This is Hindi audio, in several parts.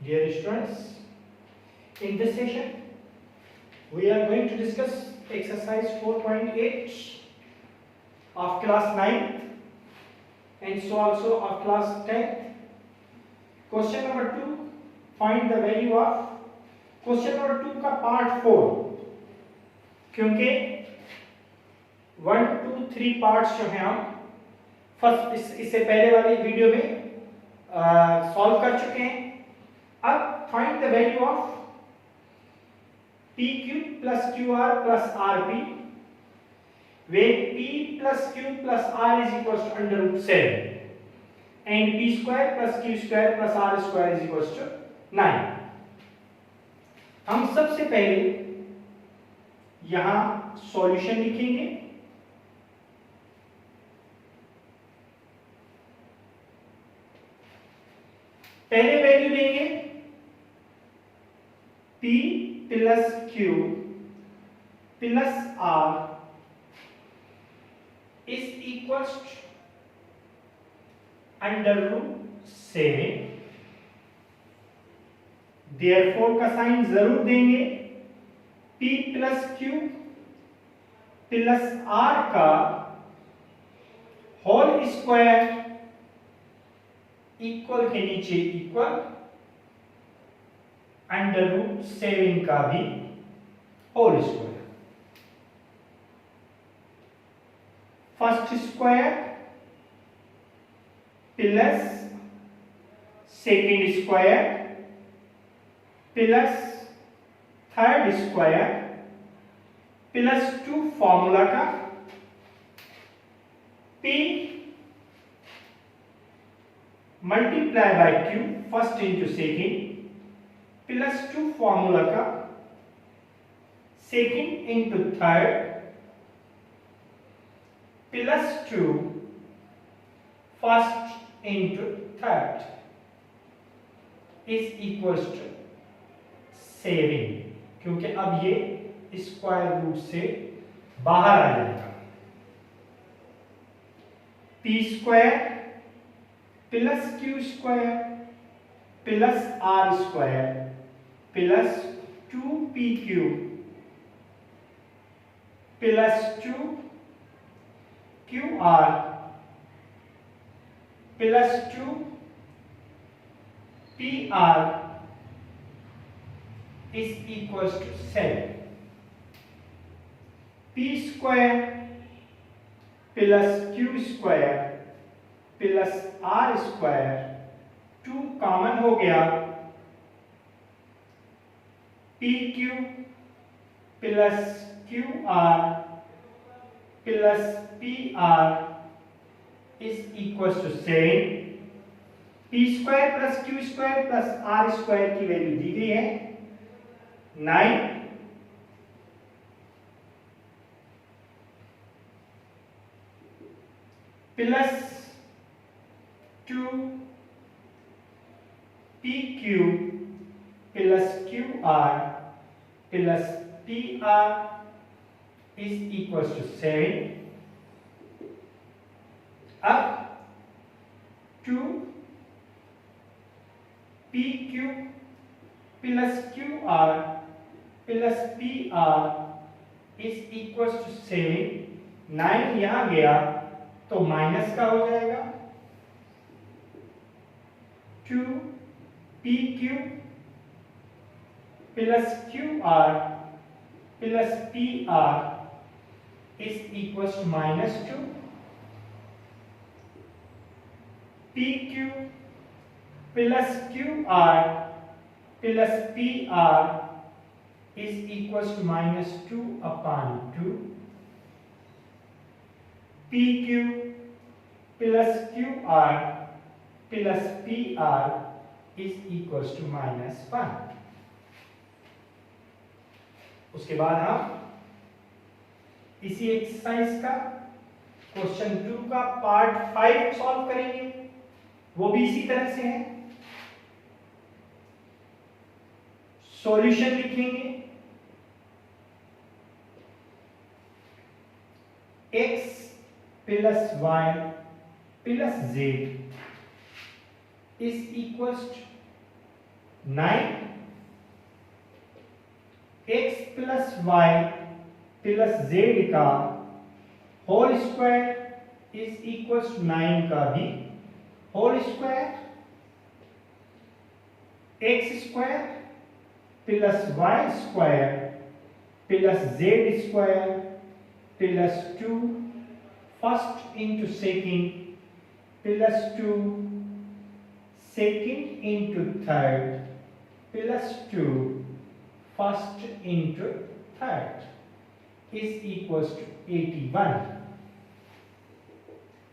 Dear students, in this session we are going to discuss exercise 4.8 of class 9th and so also of class 10th. Question number 2, find the value of. Question number 2 का पार्ट 4, क्योंकि 1 2 3 पार्ट्स जो हैं हम फर्स्ट इससे पहले वाली वीडियो में सॉल्व कर चुके हैं. अब find the value of PQ plus QR plus RP when P plus Q plus R is equals to under root 7 and P square plus Q square plus R square is equals to 9. हम सबसे पहले यहां सॉल्यूशन लिखेंगे. पहले वैल्यू लेंगे P plus Q plus R is equals under root 7. Therefore का साइन जरूर देंगे. P plus Q plus R का होल स्क्वायर इक्वल के नीचे इक्वल अंडर रूट 7 का भी whole square. First square plus second square plus third square plus 2 formula का P multiply by Q first into second plus 2 formula का second into third plus 2 first into third is equals to 7, क्योंकि अब ये स्क्वायर रूट से बाहर आ जाएगा. P square plus Q square plus R square plus 2PQ plus 2QR plus 2PR is equals to 7. P square plus Q square plus R square 2 common हो गया. PQ plus QR plus PR is equals to 7. P square plus Q square plus R square की वैल्यू दी गई है 9 plus 2 PQ plus QR plus PR is equals to 7. अब 2 PQ plus QR plus PR is equal to 7. 9 यहां गया तो माइनस का हो जाएगा. 2 PQ plus QR plus PR is equal to -2. PQ plus QR plus PR is equals to -2 upon 2. PQ plus QR plus PR is equals to -1. उसके बाद हम इसी एक्सरसाइज का क्वेश्चन 2 का पार्ट 5 सॉल्व करेंगे. वो भी इसी तरह से है. सॉल्यूशन लिखेंगे. x plus y plus z is equals to 9 x plus y plus z का whole square is equal to 9 का भी whole square, x square plus y square plus z square plus 2 first into second plus 2 second into third plus 2 first into third is equals to 81.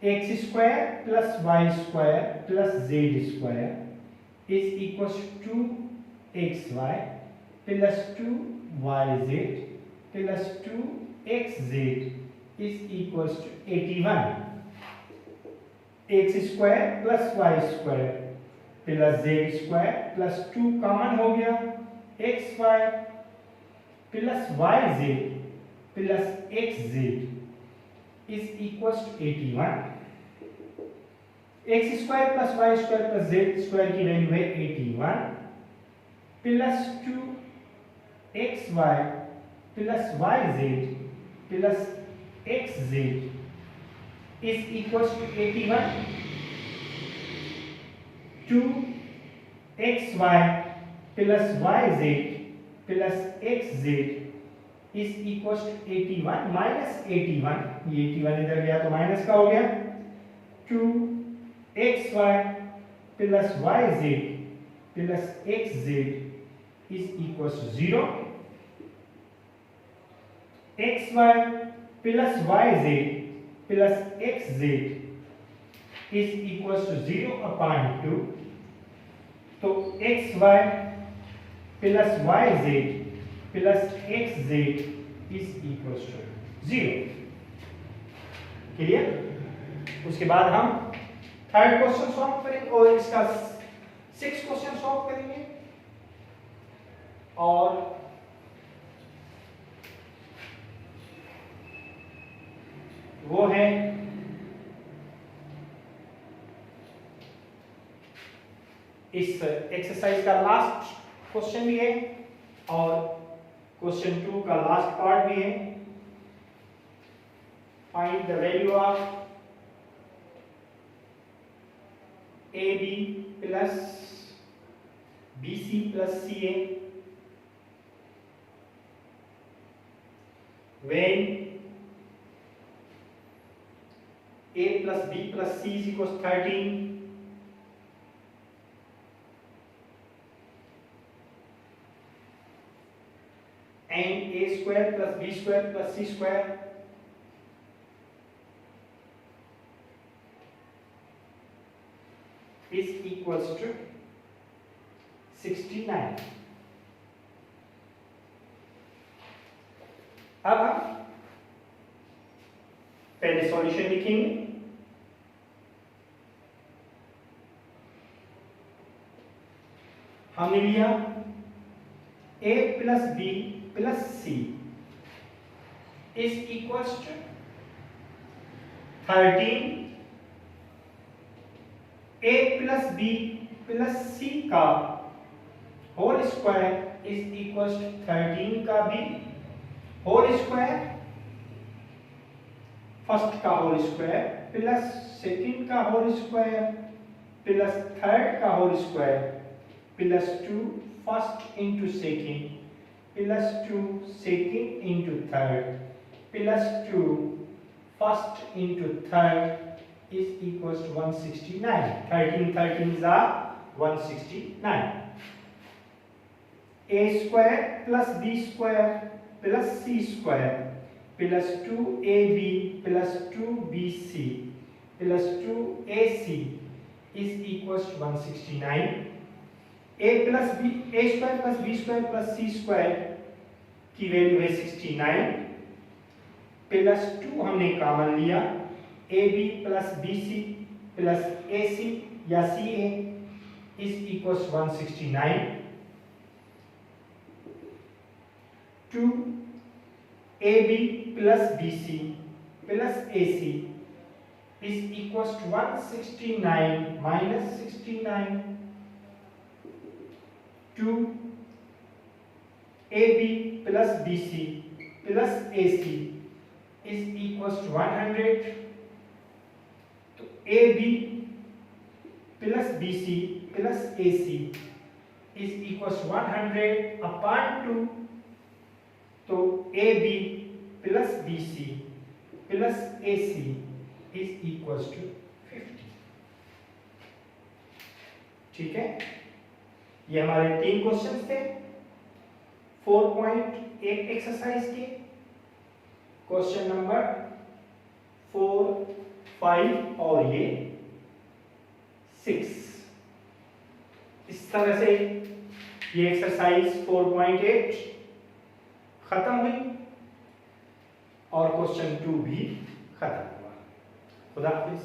X square plus y square plus z square is equals to 2xy plus 2yz plus 2xz is equals to 81. X square plus y square plus z square plus 2 common हो गया, xy plus yz plus xz is equals to 81. x square plus y square plus z square की वैल्यू है 81 plus 2xy plus yz plus xz is equals to 81. 2xy plus yz plus xz is equals to 81 minus 81, ये 81 इधर गया तो माइनस का हो गया, 2xy plus yz plus xz is equals to 0. xy plus yz plus xz is equals to 0 upon 2. तो xy plus yz plus xz is equals to 0. Clear? उसके बाद हम थर्ड क्वेश्चन सॉल्व करेंगे और इसका 6 क्वेश्चन सॉल्व करेंगे और वो है इस एक्सरसाइज का लास्ट क्वेश्चन भी है और क्वेश्चन 2 का लास्ट पार्ट भी है. Find the value of AB plus BC plus CA when A plus B plus C is equals 13 and A square plus B square plus C square is equals to 69. अब हम पहले सॉल्यूशन लिखेंगे. हमने लिया A plus B plus C is equals to 13. A plus B plus C का whole square is equals to 13 का भी होल स्क्वायर, फर्स्ट का होल स्क्वायर प्लस सेकंड का होल स्क्वायर प्लस थर्ड का whole square plus 2 first into second plus 2 second into third plus 2 first into third is equals to 169. 13 are 169. A square plus B square plus C square plus 2AB plus 2BC plus 2AC is equals to 169. A square plus B square plus C square की वैल्यू है 69 प्लस 2 हमने कॉमन लिया, AB plus BC plus AC या CA is equals to 169. 2AB plus BC plus AC is equals to 169 minus 69 two AB plus BC plus AC is equals to 100. तो AB plus BC plus AC is equals to 100 upon 2. तो AB plus BC plus AC is equals to 50. ठीक है, ये हमारे 3 क्वेश्चंस थे 4.8 एक्सरसाइज के। क्वेश्चन नंबर 4, 5 और ये 6। इस तरह से ये एक्सरसाइज 4.8 खत्म हुई और क्वेश्चन 2 भी खत्म हुआ। खुदा हाफिज।